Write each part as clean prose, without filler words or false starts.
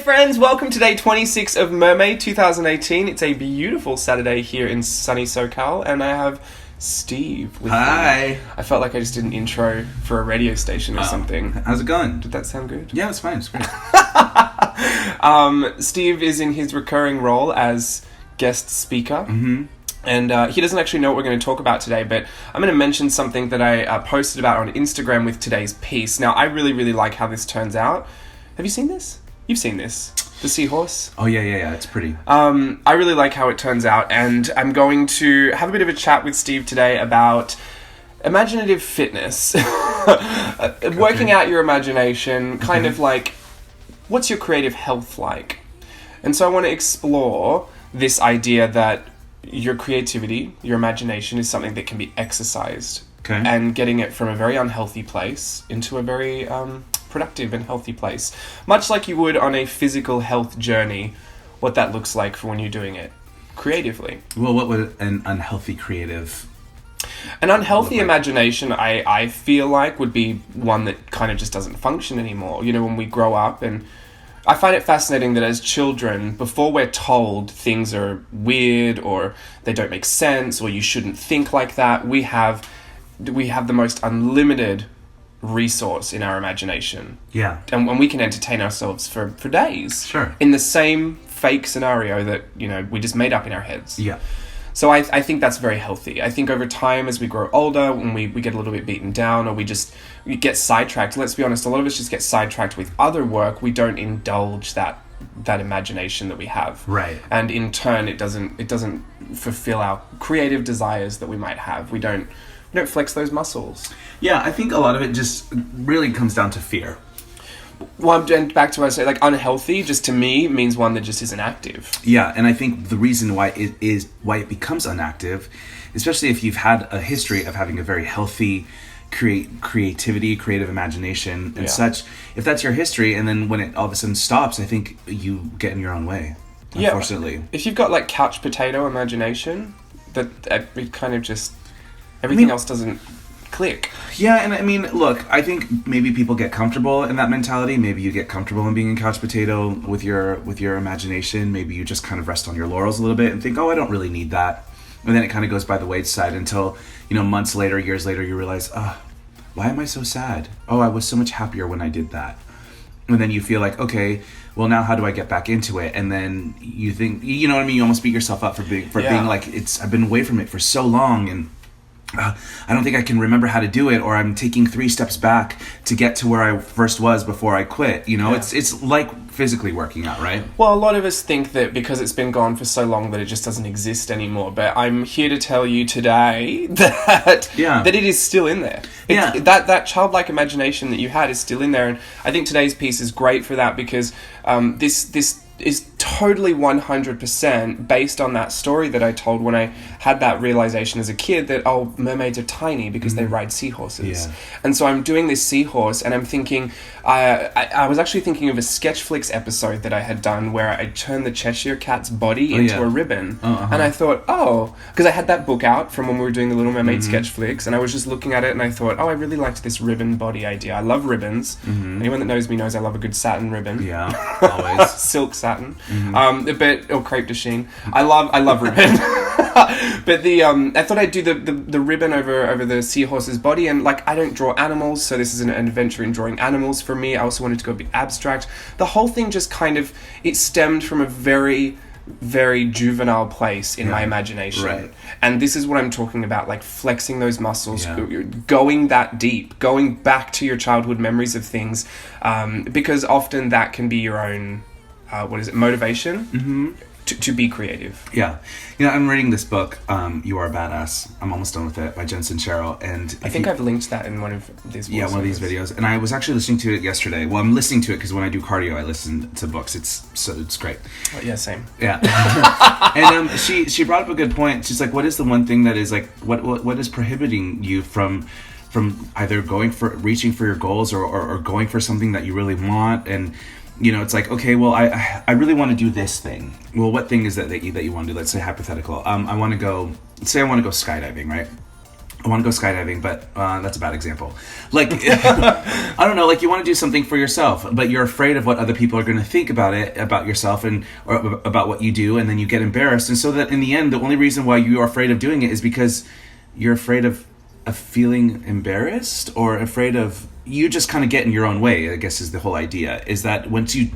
friends, welcome to day 26 of MERMAY 2018. It's a beautiful Saturday here in sunny SoCal, and I have Steve with Hi. me. I felt like I just did an intro for a radio station or something. How's it going? Did that sound good? Yeah, it's fine. It's great. Steve is in his recurring role as guest speaker. Mm-hmm. And he doesn't actually know what we're going to talk about today, but I'm going to mention something that I posted about on Instagram with today's piece. Now, I really, really like how this turns out. Have you seen this? You've seen this. The seahorse? Oh, yeah. It's pretty. I really like how it turns out, and I'm going to have a bit of a chat with Steve today about imaginative fitness. Working out your imagination, kind of like, what's your creative health like? And so I want to explore this idea that your creativity, your imagination is something that can be exercised. Okay. And getting it from a very unhealthy place into a very productive and healthy place. Much like you would on a physical health journey, what that looks like for when you're doing it creatively. Well, what would an unhealthy creative... An unhealthy imagination, I feel like, would be one that kind of just doesn't function anymore. You know, when we grow up, and I find it fascinating that as children, before we're told things are weird or they don't make sense or you shouldn't think like that, we have the most unlimited resource in our imagination. Yeah. And when we can entertain ourselves for days. Sure. In the same fake scenario that, you know, we just made up in our heads. Yeah. So I think that's very healthy. I think over time, as we grow older, when we get a little bit beaten down or we get sidetracked, let's be honest, a lot of us just get sidetracked with other work. We don't indulge that imagination that we have. Right. And in turn, it doesn't fulfill our creative desires that we might have. We don't flex those muscles. Yeah, I think a lot of it just really comes down to fear. Well, and back to what I say, like, unhealthy, just to me, means one that just isn't active. Yeah, and I think the reason why it becomes inactive, especially if you've had a history of having a very healthy creativity, creative imagination, and such, if that's your history, and then when it all of a sudden stops, I think you get in your own way, unfortunately. Yeah, if you've got, like, couch potato imagination, that it kind of just... Everything else doesn't click. Yeah, and I mean, look, I think maybe people get comfortable in that mentality. Maybe you get comfortable in being a couch potato with your imagination. Maybe you just kind of rest on your laurels a little bit and think, oh, I don't really need that. And then it kind of goes by the wayside until, months later, years later, you realize, why am I so sad? Oh, I was so much happier when I did that. And then you feel like, okay, well, now how do I get back into it? And then you think, you know what I mean? You almost beat yourself up for being like, I've been away from it for so long, and I don't think I can remember how to do it, or I'm taking 3 steps back to get to where I first was before I quit. It's like physically working out, right? Well, a lot of us think that because it's been gone for so long that it just doesn't exist anymore. But I'm here to tell you today that it is still in there. That childlike imagination that you had is still in there, and I think today's piece is great for that because this is totally 100% based on that story that I told when I had that realization as a kid that, mermaids are tiny because they ride seahorses. Yeah. And so I'm doing this seahorse and I'm thinking, I was actually thinking of a Sketchflix episode that I had done where I turned the Cheshire Cat's body into a ribbon. And I thought, because I had that book out from when we were doing the Little Mermaid Sketchflix, and I was just looking at it and I thought, I really liked this ribbon body idea. I love ribbons. Anyone that knows me knows I love a good satin ribbon. Yeah, always. Silk satin. Or crepe de chine. I love ribbon. But I thought I'd do the ribbon over the seahorse's body, and like, I don't draw animals, so this is an adventure in drawing animals for me. I also wanted to go a bit abstract. The whole thing just it stemmed from a very, very juvenile place in my imagination. Right. And this is what I'm talking about, like flexing those muscles, going that deep, going back to your childhood memories of things, because often that can be your own motivation to be creative. Yeah. I'm reading this book, You Are a Badass. I'm almost done with it, by Jensen Sherrill. And I think I've linked that in one of these voiceovers. Yeah, one of these videos. And I was actually listening to it yesterday. Well, I'm listening to it because when I do cardio, I listen to books. It's great. Oh, yeah, same. Yeah. And she brought up a good point. She's like, what is the one thing that is like, what is prohibiting you from either reaching for your goals or going for something that you really want? And it's like, okay, well, I really want to do this thing. Well, what thing is that you want to do? Let's say hypothetical. I want to go skydiving, right? I want to go skydiving, but that's a bad example. Like, I don't know, like you want to do something for yourself, but you're afraid of what other people are going to think about it, about yourself, or about what you do, and then you get embarrassed. And so that in the end, the only reason why you are afraid of doing it is because you're afraid of feeling embarrassed, or afraid of you just kind of get in your own way, I guess is the whole idea, is that once you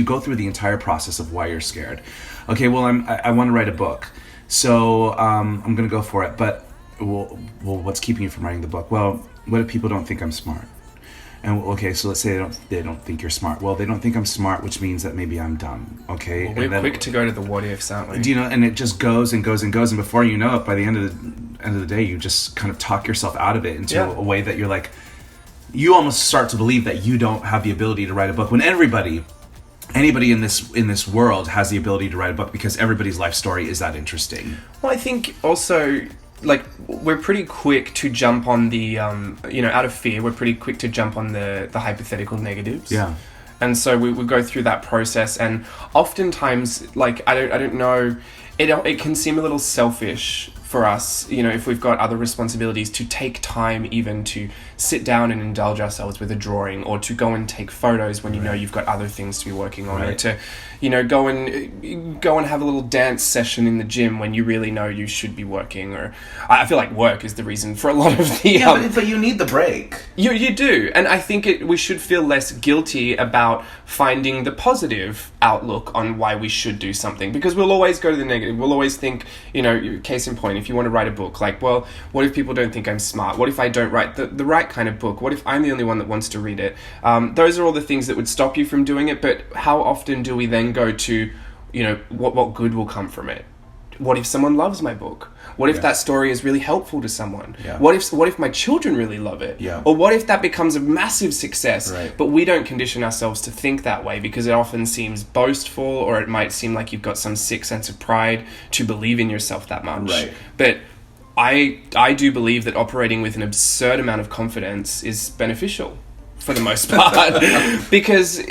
go through the entire process of why you're scared. Okay, well, I want to write a book, so I'm going to go for it, but well, what's keeping you from writing the book? Well, what if people don't think I'm smart? And okay, so let's say they don't think you're smart. Well, they don't think I'm smart, which means that maybe I'm dumb. Okay, well, we're quick to go to the what ifs, aren't we? Do you know? And it just goes and goes and goes, and before you know it, by the end of the day, you just kind of talk yourself out of it into a way that you're like, you almost start to believe that you don't have the ability to write a book, when anybody in this world has the ability to write a book, because everybody's life story is that interesting. Well, I think also, like, we're pretty quick to jump on the, out of fear, we're pretty quick to jump on the hypothetical negatives. Yeah. And so we go through that process, and oftentimes, like, I don't know, it can seem a little selfish for us, if we've got other responsibilities, to take time even to sit down and indulge ourselves with a drawing, or to go and take photos when you know you've got other things to be working on, or to, go and have a little dance session in the gym when you really know you should be working. Or I feel like work is the reason for a lot of the... but you need the break. You do, and I think we should feel less guilty about finding the positive outlook on why we should do something, because we'll always go to the negative. We'll always think, case in point, if you want to write a book, like, well, what if people don't think I'm smart? What if I don't write the right kind of book? What if I'm the only one that wants to read it? Those are all the things that would stop you from doing it, but how often do we then go to, what good will come from it? What if someone loves my book? What if that story is really helpful to someone? Yeah. What if my children really love it? Yeah. Or what if that becomes a massive success? Right. But we don't condition ourselves to think that way, because it often seems boastful, or it might seem like you've got some sick sense of pride to believe in yourself that much. Right. But I do believe that operating with an absurd amount of confidence is beneficial for the most part, because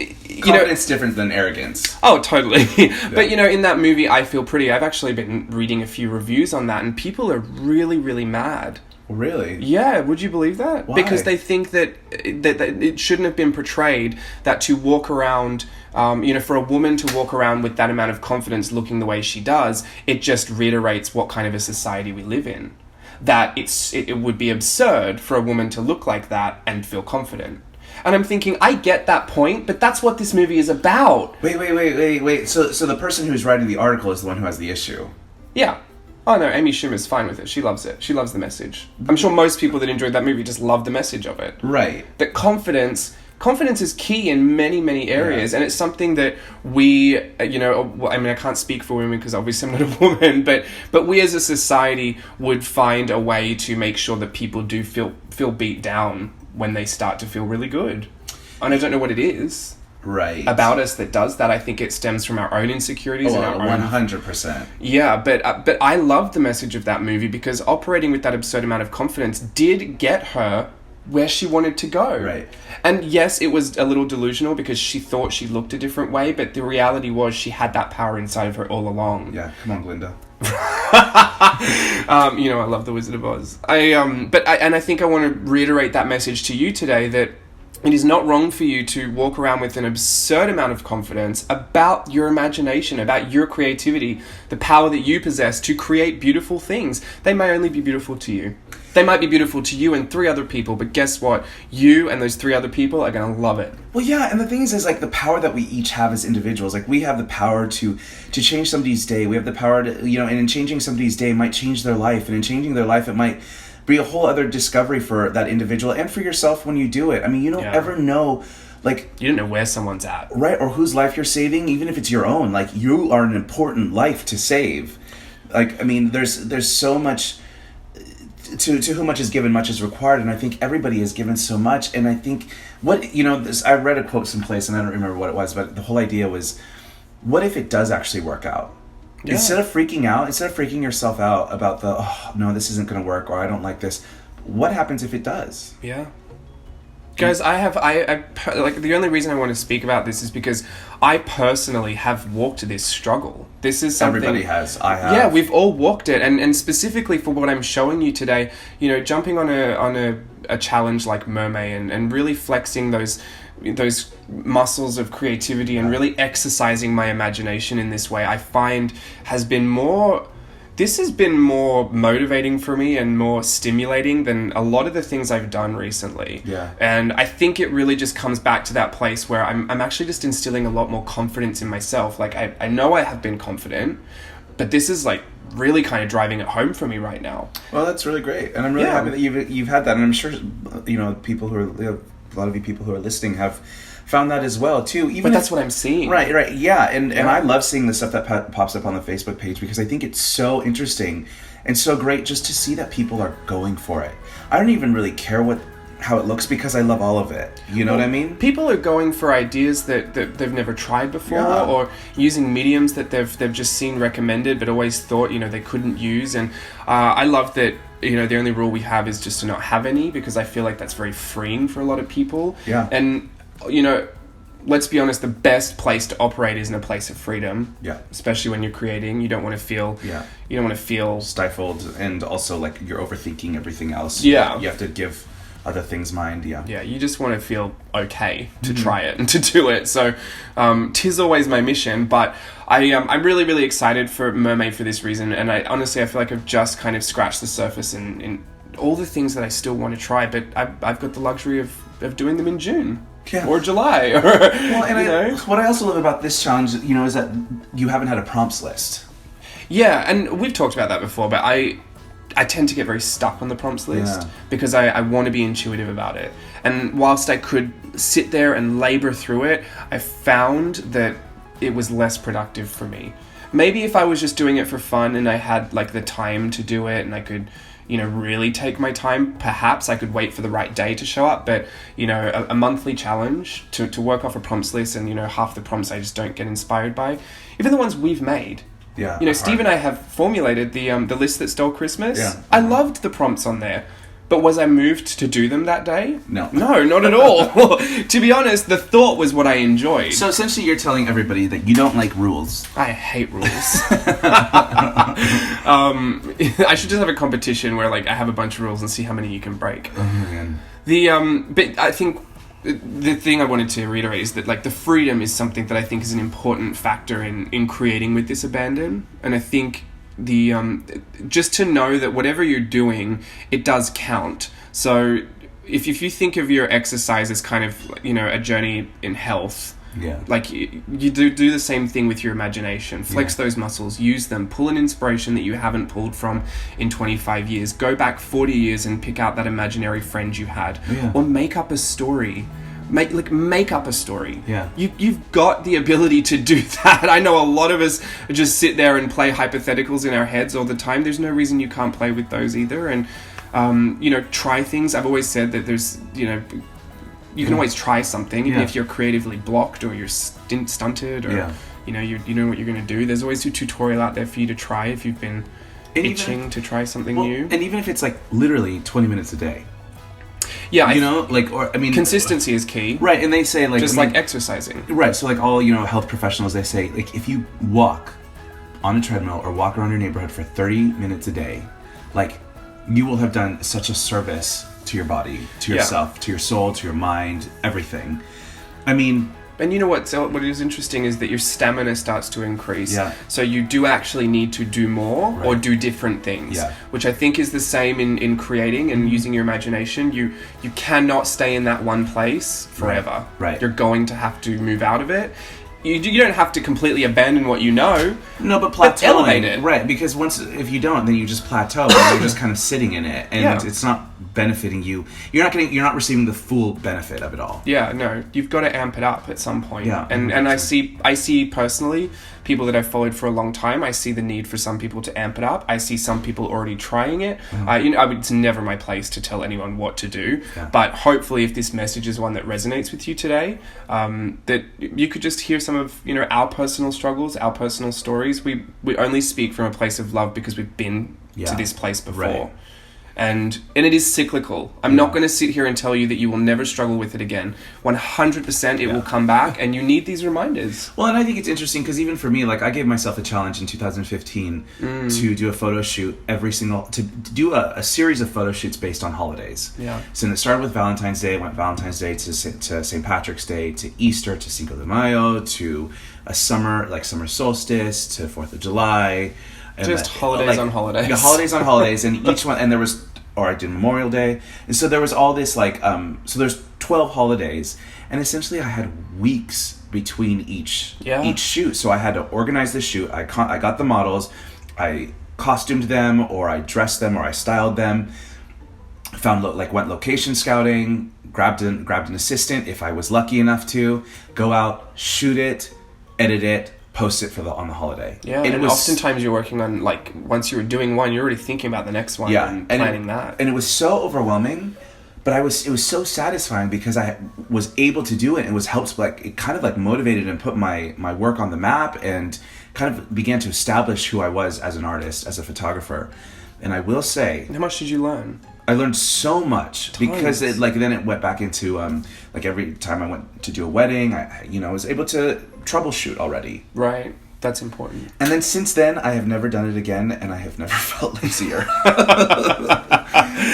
confidence different than arrogance. Oh, totally. Yeah. But in that movie, I Feel Pretty, I've actually been reading a few reviews on that, and people are really, really mad. Really? Yeah, would you believe that? Why? Because they think that it shouldn't have been portrayed that to walk around, for a woman to walk around with that amount of confidence looking the way she does, it just reiterates what kind of a society we live in. That it would be absurd for a woman to look like that and feel confident. And I'm thinking, I get that point, but that's what this movie is about. Wait. So the person who's writing the article is the one who has the issue. Yeah. Oh no, Amy Schumer's fine with it. She loves it. She loves the message. I'm sure most people that enjoyed that movie just love the message of it. Right. That confidence is key in many, many areas, and it's something that we, I can't speak for women because obviously I'm not a woman, but we as a society would find a way to make sure that people do feel beat down when they start to feel really good. And I don't know what it is about us that does that. I think it stems from our own insecurities and our 100%. Yeah, but I love the message of that movie, because operating with that absurd amount of confidence did get her where she wanted to go. Right. And yes, it was a little delusional because she thought she looked a different way, but the reality was she had that power inside of her all along. Yeah, come on, Glinda. I love The Wizard of Oz. I think I want to reiterate that message to you today, that it is not wrong for you to walk around with an absurd amount of confidence about your imagination, about your creativity, the power that you possess to create beautiful things. They may only be beautiful to you. They might be beautiful to you and 3 other people, but guess what? You and those 3 other people are going to love it. Well, yeah, and the thing is like the power that we each have as individuals. Like, we have the power to change somebody's day. We have the power to, and in changing somebody's day, it might change their life. And in changing their life, it might be a whole other discovery for that individual and for yourself when you do it. I mean, you don't ever know, like... You don't know where someone's at. Right, or whose life you're saving, even if it's your own. Like, you are an important life to save. Like, I mean, there's so much... To whom much is given, much is required, and I think everybody is given so much. And I think I read a quote someplace, and I don't remember what it was, but the whole idea was, what if it does actually work out? Yeah. Instead of freaking yourself out about no, this isn't going to work, or I don't like this. What happens if it does? Yeah. Guys, like, the only reason I want to speak about this is because I personally have walked this struggle. This is something... Everybody has. I have. Yeah, we've all walked it. And specifically for what I'm showing you today, you know, jumping on a challenge like MERMAY and really flexing those muscles of creativity and really exercising my imagination in this way, I find has been more... This has been more motivating for me and more stimulating than a lot of the things I've done recently. Yeah. And I think it really just comes back to that place where I'm actually just instilling a lot more confidence in myself. Like, I know I have been confident, but this is like really kind of driving it home for me right now. Well, that's really great. And I'm really happy that you've had that. And I'm sure, you know, a lot of you people who are listening have found that as well too. But that's what I'm seeing. Right, yeah. And I love seeing the stuff that pops up on the Facebook page because I think it's so interesting and so great just to see that people are going for it. I don't even really care how it looks because I love all of it. You know what I mean? People are going for ideas that they've never tried before, or using mediums that they've just seen recommended but always thought, you know, they couldn't use. And I love that, you know, the only rule we have is just to not have any, because I feel like that's very freeing for a lot of people. Yeah. And, you know, let's be honest, the best place to operate is in a place of freedom. Yeah. Especially when you're creating. You don't want to feel... Yeah. You don't want to feel... stifled, and also like you're overthinking everything else. Yeah. You have to give other things mind. Yeah. Yeah, you just want to feel okay to try it and to do it. So, 'tis always my mission, but I'm really, really excited for MERMAY for this reason, and I honestly feel like I've just kind of scratched the surface in all the things that I still want to try, but I've got the luxury of doing them in June. Yeah. Or July. Well, and what I also love about this challenge, you know, is that you haven't had a prompts list. Yeah, and we've talked about that before, but I tend to get very stuck on the prompts list because I want to be intuitive about it. And whilst I could sit there and labor through it, I found that it was less productive for me. Maybe if I was just doing it for fun and I had like the time to do it and I could, you know, really take my time, perhaps I could wait for the right day to show up. But, you know, a monthly challenge to work off a prompts list, and, you know, half the prompts I just don't get inspired by. Even the ones we've made. Yeah. You know, Steve and I have formulated the list that stole Christmas. Yeah. I loved the prompts on there. But was I moved to do them that day? No. No, not at all. To be honest, the thought was what I enjoyed. So essentially you're telling everybody that you don't like rules. I hate rules. I should just have a competition where, like, I have a bunch of rules and see how many you can break. Oh, man. But I think the thing I wanted to reiterate is that, like, the freedom is something that I think is an important factor in creating with this abandon. And I think just to know that whatever you're doing, it does count. So if you think of your exercise as kind of, you know, a journey in health, like you do the same thing with your imagination. Flex those muscles, use them, pull an inspiration that you haven't pulled from in 25 years, go back 40 years and pick out that imaginary friend you had, or make up a story. Make up a story. Yeah. You've got the ability to do that. I know a lot of us just sit there and play hypotheticals in our heads all the time. There's no reason you can't play with those either. And, you know, try things. I've always said that there's, you know, you can always try something, even if you're creatively blocked or you're stunted or, you know, you know what you're going to do. There's always a tutorial out there for you to try if you've been itching to try something new. And even if it's like literally 20 minutes a day. Yeah, you know, like, or I mean, consistency is key, right? And they say, like, just like exercising, right? So, like, all, you know, health professionals, they say, like, if you walk on a treadmill or walk around your neighborhood for 30 minutes a day, like, you will have done such a service to your body, to yourself, to your soul, to your mind, everything. I mean. And you know what is interesting is that your stamina starts to increase. Yeah. So you do actually need to do more or do different things. Yeah. Which I think is the same in creating and using your imagination. You cannot stay in that one place forever. Right. You're going to have to move out of it. You don't have to completely abandon what you know. No, but plateauing. Elevate it. Right, because if you don't, then you just plateau and you're just kind of sitting in it, and it's not benefiting you. You're not receiving the full benefit of it all. Yeah, no, you've got to amp it up at some point. Yeah, and I see personally people that I've followed for a long time. I see the need for some people to amp it up. I see some people already trying it. It's never my place to tell anyone what to do. Yeah. But hopefully, if this message is one that resonates with you today, that you could just hear some of, you know, our personal struggles, our personal stories. We only speak from a place of love because we've been to this place before. Right. And it is cyclical. I'm not going to sit here and tell you that you will never struggle with it again. 100% it will come back, and you need these reminders. Well, and I think it's interesting because even for me, like, I gave myself a challenge in 2015 to do a photo shoot to do a series of photo shoots based on holidays. Yeah. So it started with Valentine's Day. It went Valentine's Day to St. Patrick's Day, to Easter, to Cinco de Mayo, to a summer solstice, to 4th of July. And just holidays on holidays. Yeah, holidays on holidays, and each one, and there was, or I did Memorial Day, and so there was all this so there's 12 holidays, and essentially I had weeks between each shoot, so I had to organize the shoot. I got the models, I costumed them, or I dressed them, or I styled them, went location scouting, grabbed an assistant if I was lucky enough to go out, shoot it, edit it, post it on the holiday. Yeah, and oftentimes you're working on, like, once you're doing one, you're already thinking about the next one and planning that. And it was so overwhelming, but it was so satisfying because I was able to do it, and it kind of motivated and put my work on the map, and kind of began to establish who I was as an artist, as a photographer. And I will say... How much did you learn? I learned so much because then it went back into every time I went to do a wedding, I was able to troubleshoot already. Right. That's important. And then since then, I have never done it again, and I have never felt lazier.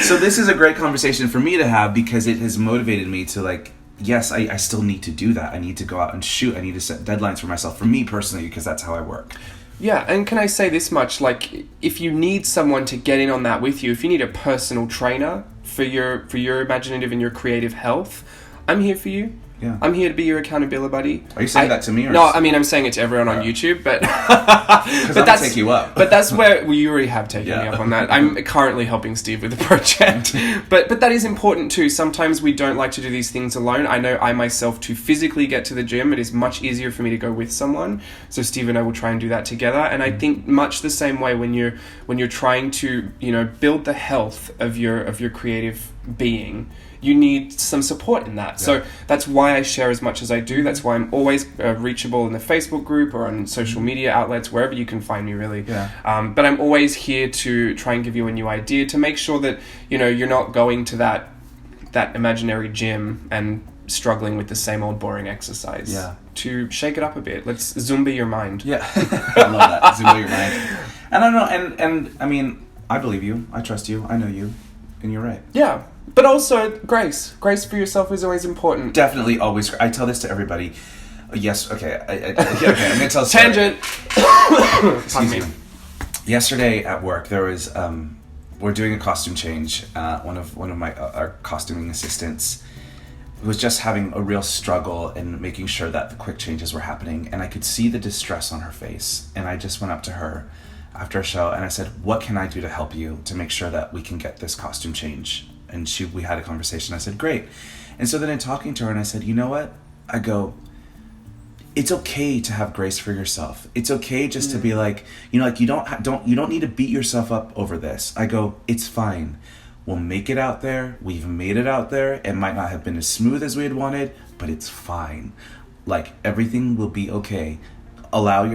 So this is a great conversation for me to have because it has motivated me to yes, I still need to do that. I need to go out and shoot. I need to set deadlines for myself, for me personally, because that's how I work. Yeah, and can I say this much, if you need someone to get in on that with you, if you need a personal trainer for your imaginative and your creative health, I'm here for you. Yeah. I'm here to be your accountability buddy. Are you saying that to me? Or no, I mean, I'm saying it to everyone on YouTube, but... Because I'm going to take you up. But that's where... Well, you already have taken me up on that. I'm currently helping Steve with the project. But that is important too. Sometimes we don't like to do these things alone. I know I myself, to physically get to the gym, it is much easier for me to go with someone. So Steve and I will try and do that together. And I think much the same way when you're trying to, build the health of your creative being, you need some support in that. Yeah. So that's why I share as much as I do. That's why I'm always reachable in the Facebook group or on social media outlets, wherever you can find me, really. Yeah. But I'm always here to try and give you a new idea, to make sure that, you're not going to that imaginary gym and struggling with the same old boring exercise. Yeah. To shake it up a bit. Let's Zumba your mind. Yeah. I love that. Zumba your mind. And I don't know, and I mean, I believe you. I trust you. I know you. And you're right. Yeah. But also, grace. Grace for yourself is always important. Definitely, always. I tell this to everybody. Yes, okay. Okay, I'm going to tell a story. Tangent. Excuse me. Yesterday at work, there was, we're doing a costume change. One of our costuming assistants was just having a real struggle in making sure that the quick changes were happening. And I could see the distress on her face. And I just went up to her after a show and I said, what can I do to help you to make sure that we can get this costume change? And we had a conversation. I said, great. And so then in talking to her, and I said, you know what? I go, it's okay to have grace for yourself. It's okay just to be you don't need to beat yourself up over this. I go, it's fine. We'll make it out there. We've made it out there. It might not have been as smooth as we had wanted, but it's fine. Everything will be okay. Offer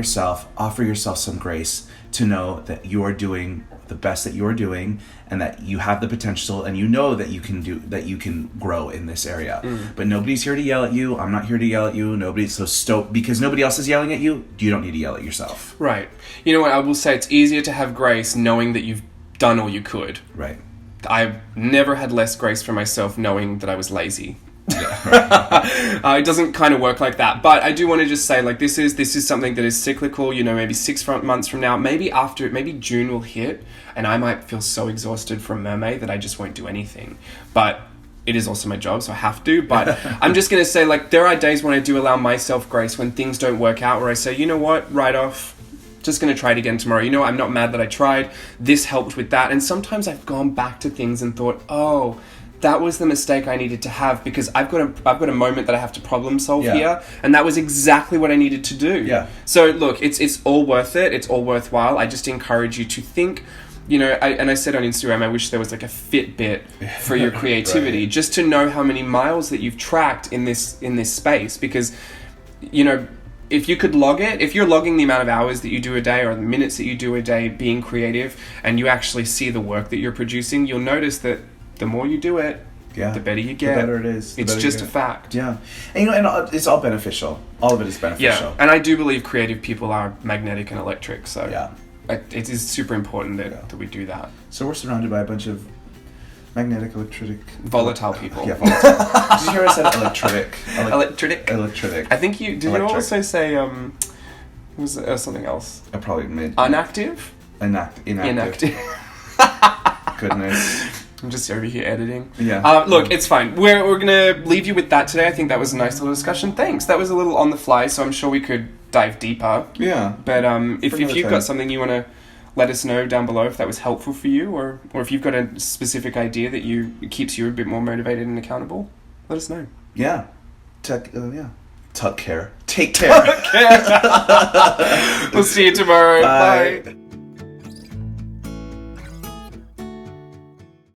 yourself some grace to know that you are doing the best that you are doing, and that you have the potential, and that you can grow in this area. But nobody's here to yell at you. I'm not here to yell at you. Because nobody else is yelling at you, you don't need to yell at yourself. Right. You know what, I will say, it's easier to have grace knowing that you've done all you could. Right. I've never had less grace for myself knowing that I was lazy. Yeah, right. It doesn't kind of work like that, but I do want to just say, this is something that is cyclical. Maybe 6 months from now, maybe June will hit, and I might feel so exhausted from MERMAY that I just won't do anything. But it is also my job, so I have to. But I'm just gonna say, there are days when I do allow myself grace when things don't work out, where I say, you know what, write off. Just going to try it again tomorrow. I'm not mad that I tried. This helped with that. And sometimes I've gone back to things and thought, oh, that was the mistake I needed to have, because I've got a moment that I have to problem solve here, and that was exactly what I needed to do. Yeah. So look, it's all worth it. It's all worthwhile. I just encourage you to think. I said on Instagram, I wish there was a Fitbit for your creativity, right. Just to know how many miles that you've tracked in this space, because if you could log it, if you're logging the amount of hours that you do a day or the minutes that you do a day being creative, and you actually see the work that you're producing, you'll notice that the more you do it, the better you get. The better it is. It's just a fact. Yeah. And, and it's all beneficial. All of it is beneficial. Yeah. And I do believe creative people are magnetic and electric, so yeah. It is super important that we do that. So we're surrounded by a bunch of magnetic, volatile people. Yeah, volatile. Did you hear I said electric? Electric. I think did you also say was something else? I probably made inactive. Inactive. Goodness. I'm just over here editing. Yeah. Look, it's fine. We're gonna leave you with that today. I think that was a nice little discussion. Thanks. That was a little on the fly, so I'm sure we could dive deeper. Yeah. But if you've got something you want to let us know down below, if that was helpful for you, or if you've got a specific idea that keeps you a bit more motivated and accountable, let us know. Yeah. Take care. Take care. We'll see you tomorrow. Bye.